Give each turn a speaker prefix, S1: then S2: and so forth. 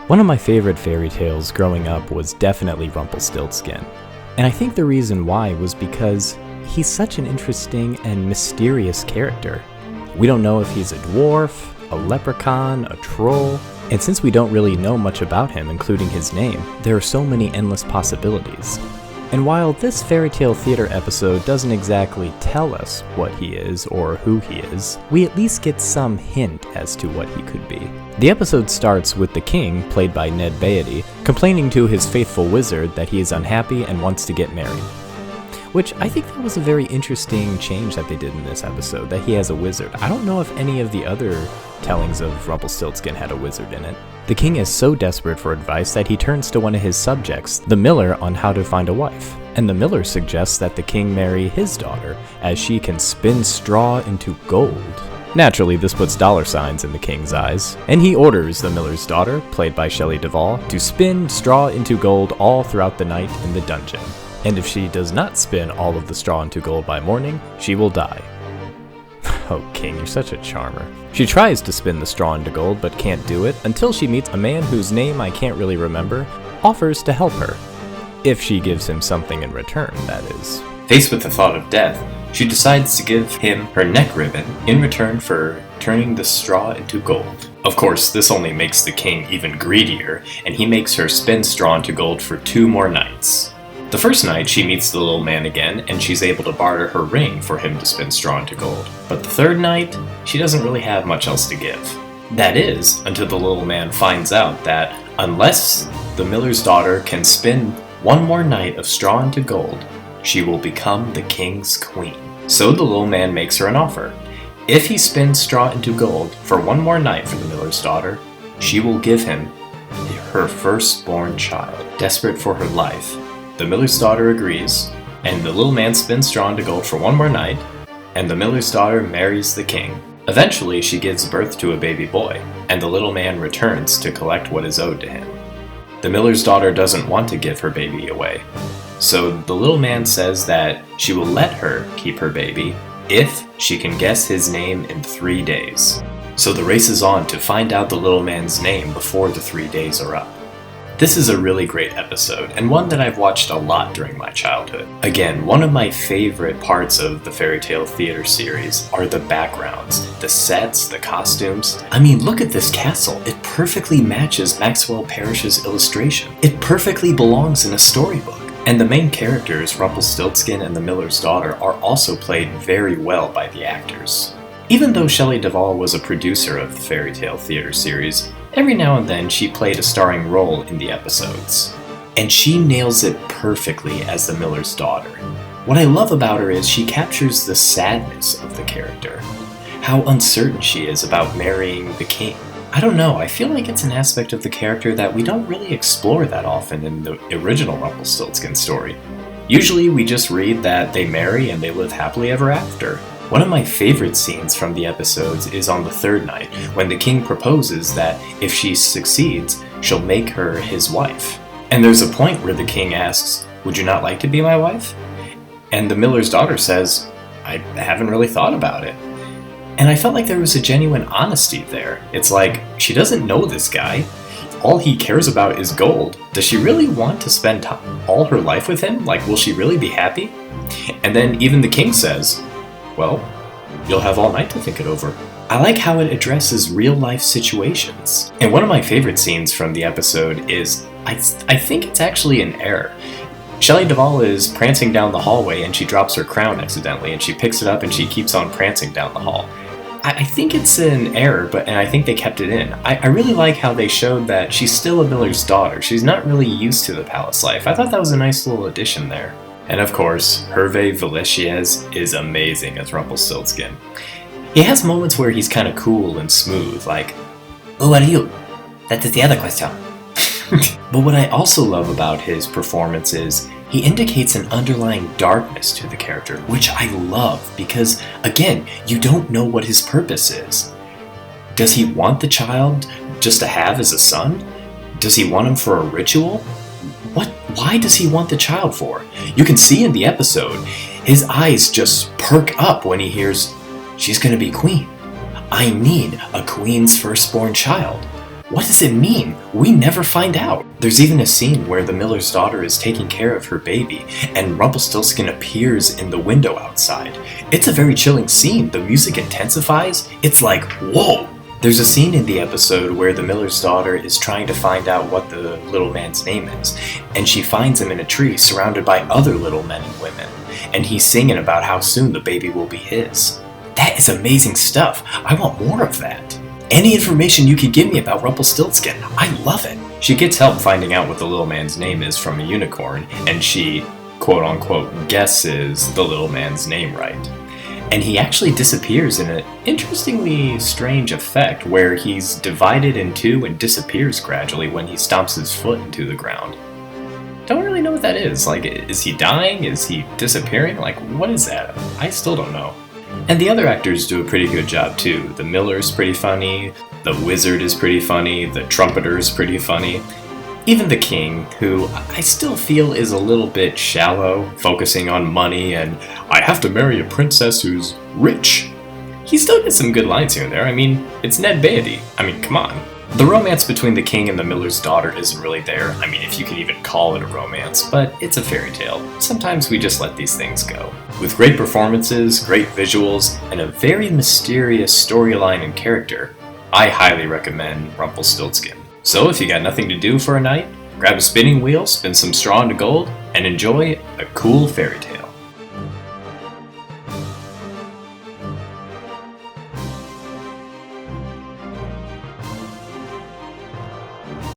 S1: One of my favorite fairy tales growing up was definitely Rumplestiltskin. And I think the reason why was because he's such an interesting and mysterious character. We don't know if he's a dwarf, a leprechaun, a troll, and since we don't really know much about him, including his name, there are so many endless possibilities. And while this fairy tale theater episode doesn't exactly tell us what he is or who he is, we at least get some hint as to what he could be. The episode starts with the king, played by Ned Beatty, complaining to his faithful wizard that he is unhappy and wants to get married. Which I think that was a very interesting change that they did in this episode, that he has a wizard. I don't know if any of the other tellings of Rumpelstiltskin had a wizard in it. The king is so desperate for advice that he turns to one of his subjects, the miller, on how to find a wife. And the miller suggests that the king marry his daughter, as she can spin straw into gold. Naturally, this puts dollar signs in the king's eyes, and he orders the miller's daughter, played by Shelley Duvall, to spin straw into gold all throughout the night in the dungeon. And if she does not spin all of the straw into gold by morning, she will die. Oh, king, you're such a charmer. She tries to spin the straw into gold, but can't do it until she meets a man whose name I can't really remember, offers to help her. If she gives him something in return, that is.
S2: Faced with the thought of death, she decides to give him her neck ribbon in return for turning the straw into gold. Of course, this only makes the king even greedier, and he makes her spin straw into gold for 2 more nights. The first night, she meets the little man again, and she's able to barter her ring for him to spin straw into gold. But the third night, she doesn't really have much else to give. That is, until the little man finds out that unless the miller's daughter can spin 1 more night of straw into gold, she will become the king's queen. So the little man makes her an offer. If he spins straw into gold for 1 more night for the miller's daughter, she will give him her firstborn child. Desperate for her life, the miller's daughter agrees, and the little man spins straw into gold for 1 more night, and the miller's daughter marries the king. Eventually, she gives birth to a baby boy, and the little man returns to collect what is owed to him. The miller's daughter doesn't want to give her baby away, so the little man says that she will let her keep her baby if she can guess his name in 3 days. So the race is on to find out the little man's name before the 3 days are up. This is a really great episode, and one that I've watched a lot during my childhood. Again, one of my favorite parts of the fairy tale theater series are the backgrounds, the sets, the costumes. I mean, look at this castle. It perfectly matches Maxwell Parrish's illustration. It perfectly belongs in a storybook. And the main characters, Rumpelstiltskin and the miller's daughter, are also played very well by the actors. Even though Shelley Duvall was a producer of the fairy tale theater series, every now and then she played a starring role in the episodes. And she nails it perfectly as the miller's daughter. What I love about her is she captures the sadness of the character, how uncertain she is about marrying the king. I don't know, I feel like it's an aspect of the character that we don't really explore that often in the original Rumpelstiltskin story. Usually we just read that they marry and they live happily ever after. One of my favorite scenes from the episodes is on the 3rd night, when the king proposes that if she succeeds, she'll make her his wife. And there's a point where the king asks, "Would you not like to be my wife?" And the miller's daughter says, "I haven't really thought about it." And I felt like there was a genuine honesty there. It's like, she doesn't know this guy. All he cares about is gold. Does she really want to spend all her life with him? Like, will she really be happy? And then even the king says, "Well, you'll have all night to think it over." I like how it addresses real-life situations. And one of my favorite scenes from the episode is, I think it's actually an error. Shelley Duvall is prancing down the hallway and she drops her crown accidentally, and she picks it up and she keeps on prancing down the hall. I think it's an error, and I think they kept it in. I really like how they showed that she's still a miller's daughter. She's not really used to the palace life. I thought that was a nice little addition there. And of course, Herve Villechaize is amazing as Rumpelstiltskin. He has moments where he's kind of cool and smooth, like, "Who are you? That is the other question." But what I also love about his performance is he indicates an underlying darkness to the character, which I love because, again, you don't know what his purpose is. Does he want the child just to have as a son? Does he want him for a ritual? Why does he want the child for? You can see in the episode, his eyes just perk up when he hears, "She's gonna be queen. I need a queen's firstborn child." What does it mean? We never find out. There's even a scene where the miller's daughter is taking care of her baby, and Rumpelstiltskin appears in the window outside. It's a very chilling scene. The music intensifies. It's like, whoa! There's a scene in the episode where the miller's daughter is trying to find out what the little man's name is, and she finds him in a tree surrounded by other little men and women, and he's singing about how soon the baby will be his. That is amazing stuff. I want more of that. Any information you could give me about Rumpelstiltskin, I love it. She gets help finding out what the little man's name is from a unicorn, and she, quote-unquote, guesses the little man's name right. And he actually disappears in an interestingly strange effect where he's divided in two and disappears gradually when he stomps his foot into the ground. Don't really know what that is. Like, is he dying? Is he disappearing? Like, what is that? I still don't know. And the other actors do a pretty good job too. The miller's pretty funny, the wizard is pretty funny, the trumpeter's pretty funny. Even the king, who I still feel is a little bit shallow, focusing on money and I have to marry a princess who's rich. He still gets some good lines here and there. I mean, it's Ned Beatty. I mean, come on. The romance between the king and the miller's daughter isn't really there. I mean, if you can even call it a romance, but it's a fairy tale. Sometimes we just let these things go. With great performances, great visuals, and a very mysterious storyline and character, I highly recommend Rumpelstiltskin. So if you got nothing to do for a night, grab a spinning wheel, spin some straw into gold, and enjoy a cool fairy tale.